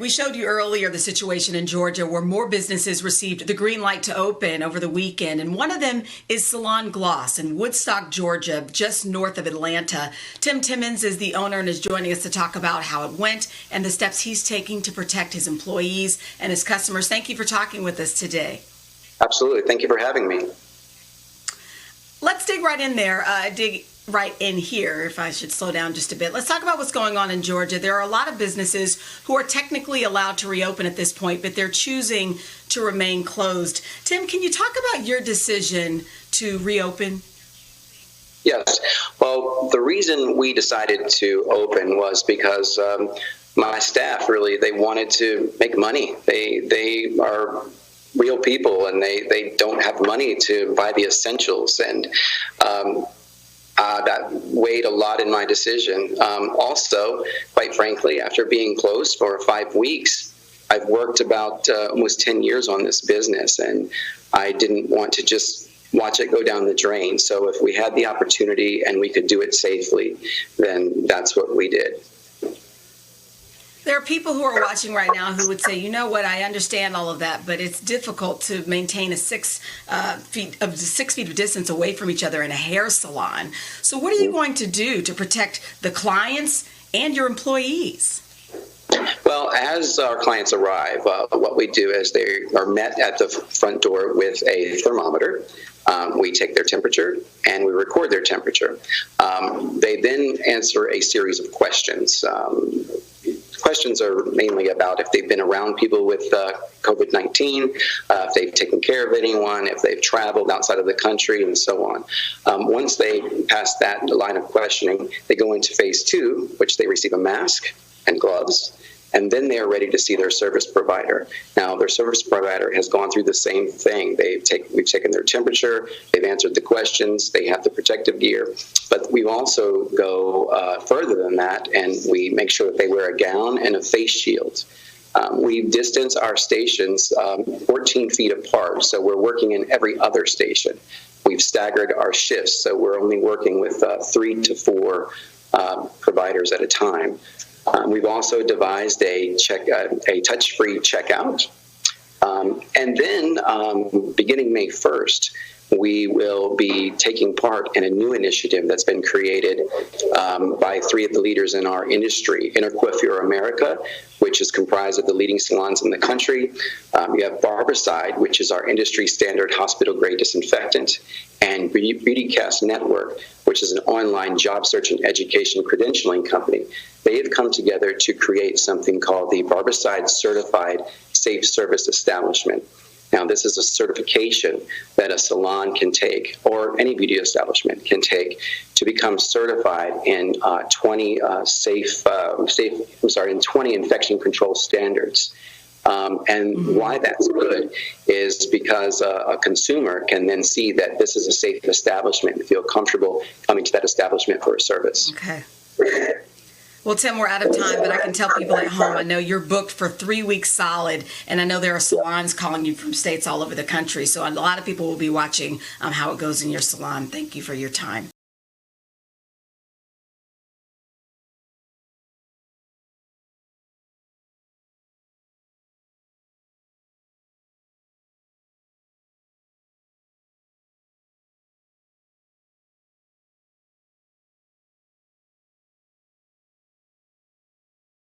We showed you earlier the situation in Georgia where more businesses received the green light to open over the weekend, and one of them is Salon Gloss in Woodstock, Georgia, just north of Atlanta. Timmons is the owner and is joining us to talk about how it went and the steps he's taking to protect his employees and his customers. Thank you for talking with us today. Absolutely. Thank you for having me. Let's dig right in there, right in here, if I should slow down just a bit. Let's talk about what's going on in Georgia. There are a lot of businesses who are technically allowed to reopen at this point, but they're choosing to remain closed. Tim, can you talk about your decision to reopen? Yes. Well, the reason we decided to open was because my staff really, they wanted to make money. They are real people, and they don't have money to buy the essentials, and that weighed a lot in my decision. Also, quite frankly, after being closed for 5 weeks, I've worked about almost 10 years on this business, and I didn't want to just watch it go down the drain. So if we had the opportunity and we could do it safely, then that's what we did. There are people who are watching right now who would say, you know what, I understand all of that, but it's difficult to maintain a 6 feet of distance away from each other in a hair salon. So what are you going to do to protect the clients and your employees? Well, as our clients arrive, what we do is they are met at the front door with a thermometer. We take their temperature and we record their temperature. They then answer a series of questions. Questions are mainly about if they've been around people with COVID-19, if they've taken care of anyone, if they've traveled outside of the country, and so on. Once they pass that line of questioning, they go into phase 2, which they receive a mask and gloves, and then they are ready to see their service provider. Now, their service provider has gone through the same thing. We've taken their temperature, they've answered the questions, they have the protective gear, but we also go further than that, and we make sure that they wear a gown and a face shield. We distance our stations 14 feet apart, so we're working in every other station. We've staggered our shifts, so we're only working with 3 to 4 providers at a time. We've also devised a touch-free checkout. And then beginning May 1st, we will be taking part in a new initiative that's been created by 3 of the leaders in our industry, Intercoiffure America, which is comprised of the leading salons in the country. We have Barbicide, which is our industry standard hospital-grade disinfectant, and BeautyCast Network, which is an online job search and education credentialing company. They have come together to create something called the Barbicide Certified Safe Service Establishment. Now, this is a certification that a salon can take, or any beauty establishment can take, to become certified in 20 infection control standards. And why that's good is because a consumer can then see that this is a safe establishment and feel comfortable coming to that establishment for a service. Okay. Well, Tim, we're out of time, but I can tell people at home, I know you're booked for 3 weeks solid, and I know there are salons calling you from states all over the country, so a lot of people will be watching how it goes in your salon. Thank you for your time.